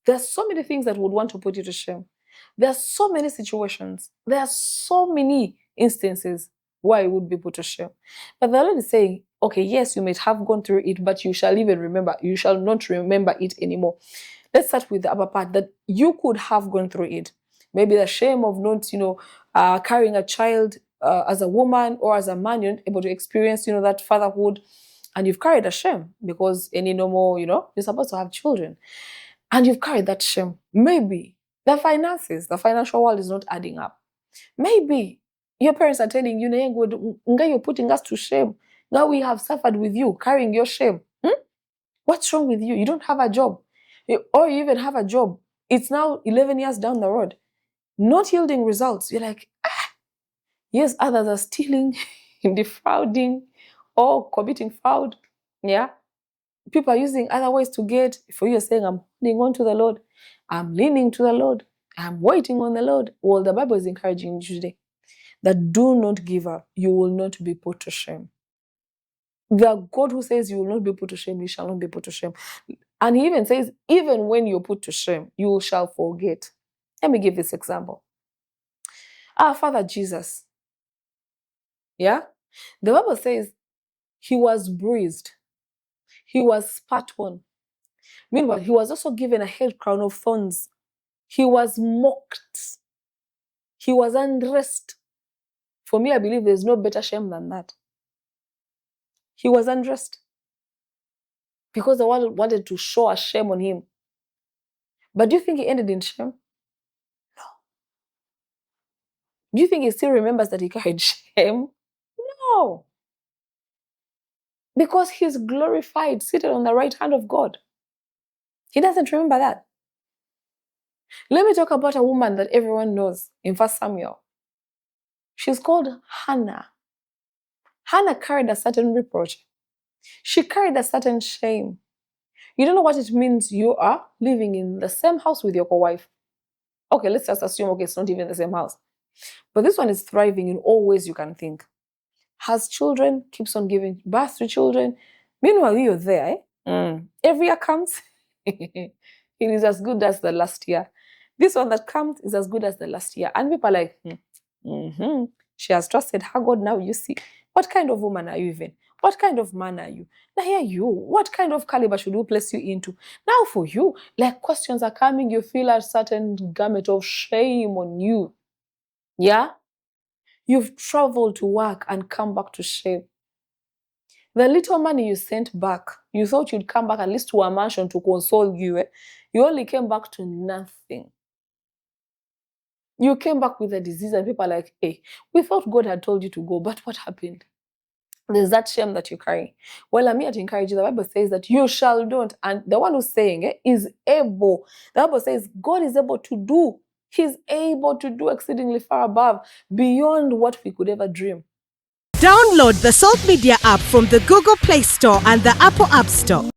There are so many things that would want to put you to shame. There are so many situations. There are so many instances why you would be put to shame. But the Lord is saying, okay, yes, you might have gone through it, but you shall not remember it anymore. Let's start with the upper part, that you could have gone through it. Maybe the shame of not, carrying a child as a woman or as a man, you're not able to experience, that fatherhood, and you've carried a shame because any normal, you're supposed to have children, and you've carried that shame. Maybe the financial world is not adding up. Maybe your parents are telling you, you're putting us to shame. Now we have suffered with you, carrying your shame. What's wrong with you? You don't have a job. Or you even have a job. It's now 11 years down the road, not yielding results. You're like, yes, others are stealing, defrauding, or committing fraud. Yeah. People are using other ways to get. For you saying, I'm holding on to the Lord. I'm leaning to the Lord. I'm waiting on the Lord. Well, the Bible is encouraging you today that do not give up. You will not be put to shame. The God who says you will not be put to shame, you shall not be put to shame. And he even says, even when you're put to shame, you shall forget. Let me give this example. Our Father Jesus. Yeah? The Bible says he was bruised. He was spat on. Meanwhile, he was also given a head crown of thorns. He was mocked. He was undressed. For me, I believe there's no better shame than that. He was undressed because the world wanted to show a shame on him. But do you think he ended in shame? No. Do you think he still remembers that he carried shame? No. Because he's glorified, seated on the right hand of God. He doesn't remember that. Let me talk about a woman that everyone knows in 1 Samuel. She's called Hannah. Hannah carried a certain reproach. She carried a certain shame. You don't know what it means. You are living in the same house with your co-wife. Okay, let's just assume, okay, it's not even the same house. But this one is thriving in all ways you can think. Has children, keeps on giving birth to children. Meanwhile, you're there. Every year comes, it is as good as the last year. This one that comes is as good as the last year. And people are like, she has trusted her God. Now you see, what kind of woman are you even? What kind of man are you? Now here you, what kind of caliber should we place you into? Now for you, like questions are coming, you feel a certain gamut of shame on you. Yeah? You've traveled to work and come back to shame. The little money you sent back, you thought you'd come back at least to a mansion to console you. You only came back to nothing. You came back with a disease and people are like, hey, we thought God had told you to go, but what happened? There's that shame that you carry. Well, I'm here to encourage you. The Bible says that you shall not. And the one who's saying is able. The Bible says God is able to do. He's able to do exceedingly far above, beyond what we could ever dream. Download the Salt Media app from the Google Play Store and the Apple App Store.